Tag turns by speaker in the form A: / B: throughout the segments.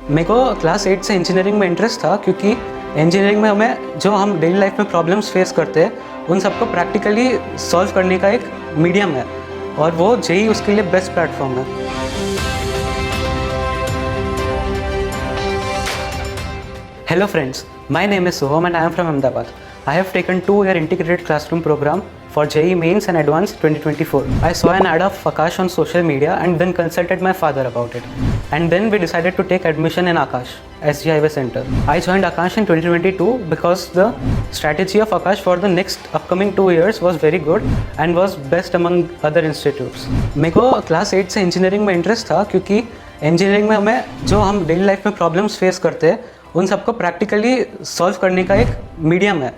A: मेरे को क्लास 8 से इंजीनियरिंग में इंटरेस्ट था क्योंकि इंजीनियरिंग में हमें जो हम डेली लाइफ में प्रॉब्लम्स फेस करते हैं उन सबको प्रैक्टिकली सॉल्व करने का एक मीडियम है और वो जेईई उसके लिए बेस्ट प्लेटफॉर्म है। Hello friends, my name is Soham and I am from Ahmedabad. I have taken 2-year integrated classroom program for JEE Mains and Advanced 2024. I saw an ad of Akash on social media and then consulted my father about it. And then we decided to take admission in Akash, SG Highway Center. I joined Akash in 2022 because the strategy of Akash for the next upcoming 2 years was very good and was best among other institutes. मेरे को class 8 से engineering में interest था क्योंकि engineering में हमें जो हम डेली लाइफ में प्रॉब्लम्स फेस करते हैं उन सबको प्रैक्टिकली सॉल्व करने का एक मीडियम है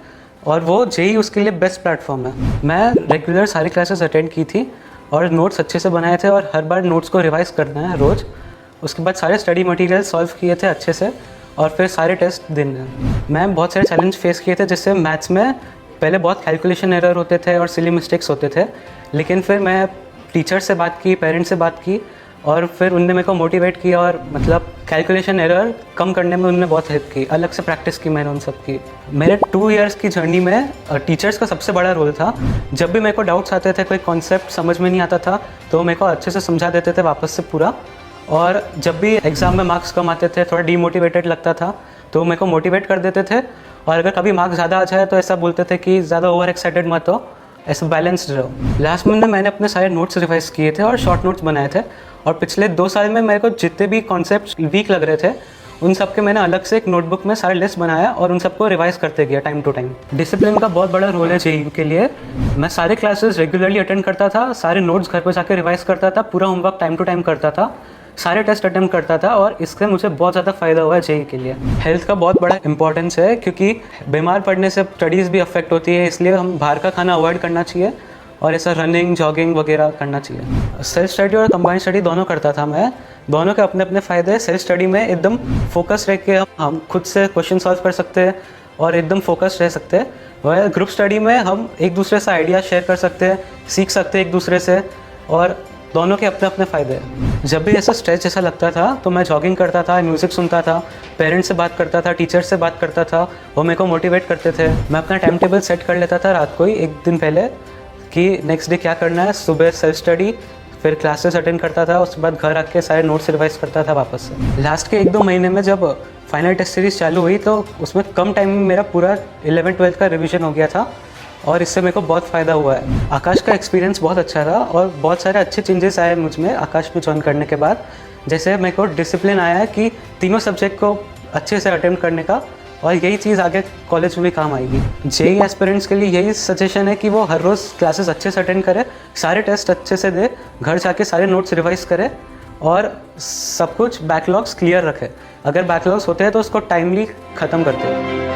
A: और वो जेईई उसके लिए बेस्ट प्लेटफॉर्म है। मैं रेगुलर सारी क्लासेस अटेंड की थी और नोट्स अच्छे से बनाए थे और हर बार नोट्स को रिवाइज करना है रोज़। उसके बाद सारे स्टडी मटेरियल सॉल्व किए थे अच्छे से और फिर सारे टेस्ट देने हैं। मैं बहुत सारे चैलेंज फेस किए थे जिससे मैथ्स में पहले बहुत कैलकुलेशन एरर होते थे और सिली मिस्टेक्स होते थे, लेकिन फिर मैं टीचर से बात की, पेरेंट्स से बात की और फिर उनने मेरे को मोटिवेट किया और मतलब कैलकुलेशन एरर कम करने में उन्होंने बहुत हेल्प की। अलग से प्रैक्टिस की मैंने उन सब की। मेरे 2 इयर्स की जर्नी में टीचर्स का सबसे बड़ा रोल था। जब भी मेरे को डाउट्स आते थे, कोई कॉन्सेप्ट समझ में नहीं आता था तो मेरे को अच्छे से समझा देते थे वापस से पूरा। और जब भी एग्ज़ाम में मार्क्स कम आते थे, थोड़ा डीमोटिवेटेड लगता था तो मेरे को मोटिवेट कर देते थे और अगर कभी मार्क्स ज़्यादा आ जाए तो ऐसा बोलते थे कि ज़्यादा ओवर एक्साइटेड मत हो, ऐसा बैलेंस्ड रहो। लास्ट मंथ में मैंने अपने सारे नोट्स रिवाइज किए थे और शॉर्ट नोट्स बनाए थे और पिछले 2 साल में मेरे को जितने भी कॉन्सेप्ट वीक लग रहे थे उन सब के मैंने अलग से एक नोटबुक में सारे लिस्ट बनाया और उन सबको रिवाइज करते गया टाइम टू टाइम। डिसिप्लिन का बहुत बड़ा रोल है जेईई के लिए। मैं सारे क्लासेस रेगुलरली अटेंड करता था, सारे नोट्स घर पर जाकर रिवाइज करता था, पूरा होमवर्क टाइम टू टाइम करता था, सारे टेस्ट अटेम्प्ट करता था और इससे मुझे बहुत ज़्यादा फ़ायदा हुआ है जेईई के लिए। हेल्थ का बहुत बड़ा इंपॉर्टेंस है क्योंकि बीमार पड़ने से स्टडीज़ भी अफेक्ट होती है, इसलिए हम बाहर का खाना अवॉइड करना चाहिए और ऐसा रनिंग जॉगिंग वगैरह करना चाहिए। सेल्फ स्टडी और कंबाइंड स्टडी दोनों करता था मैं। दोनों के अपने अपने फ़ायदे हैं। सेल्फ स्टडी में एकदम फोकस रह के हम खुद से क्वेश्चन सॉल्व कर सकते हैं और एकदम फोकस रह सकते हैं। वह ग्रुप स्टडी में हम एक दूसरे से आइडिया शेयर कर सकते हैं, सीख सकते हैं एक दूसरे से और दोनों के अपने अपने फ़ायदे हैं। जब भी ऐसा स्ट्रेस जैसा लगता था तो मैं जॉगिंग करता था, म्यूज़िक सुनता था, पेरेंट्स से बात करता था, टीचर से बात करता था, वो मेरे को मोटिवेट करते थे। मैं अपना टाइम टेबल सेट कर लेता था रात को ही एक दिन पहले कि नेक्स्ट डे क्या करना है। सुबह सेल्फ स्टडी, फिर क्लासेस अटेंड करता था, उसके बाद घर आके सारे नोट्स रिवाइज करता था वापस से। लास्ट के 1-2 महीने में जब फाइनल टेस्ट सीरीज़ चालू हुई तो उसमें कम टाइम में मेरा पूरा 11th-12th का रिवीजन हो गया था और इससे मेरे को बहुत फ़ायदा हुआ है। आकाश का एक्सपीरियंस बहुत अच्छा था और बहुत सारे अच्छे चेंजेस आए मुझ में आकाश में ज्वाइन करने के बाद। जैसे मेरे को डिसिप्लिन आया है कि तीनों सब्जेक्ट को अच्छे से अटेम्प्ट करने का और यही चीज़ आगे कॉलेज में भी काम आएगी। जेईई एस्पिरेंट्स के लिए यही सजेशन है कि वो हर रोज़ क्लासेस अच्छे से अटेंड करे, सारे टेस्ट अच्छे से दे, घर जाके सारे नोट्स रिवाइज करे और सब कुछ बैकलॉग्स क्लियर रखे। अगर बैकलॉग्स होते हैं तो उसको टाइमली ख़त्म करते हैं।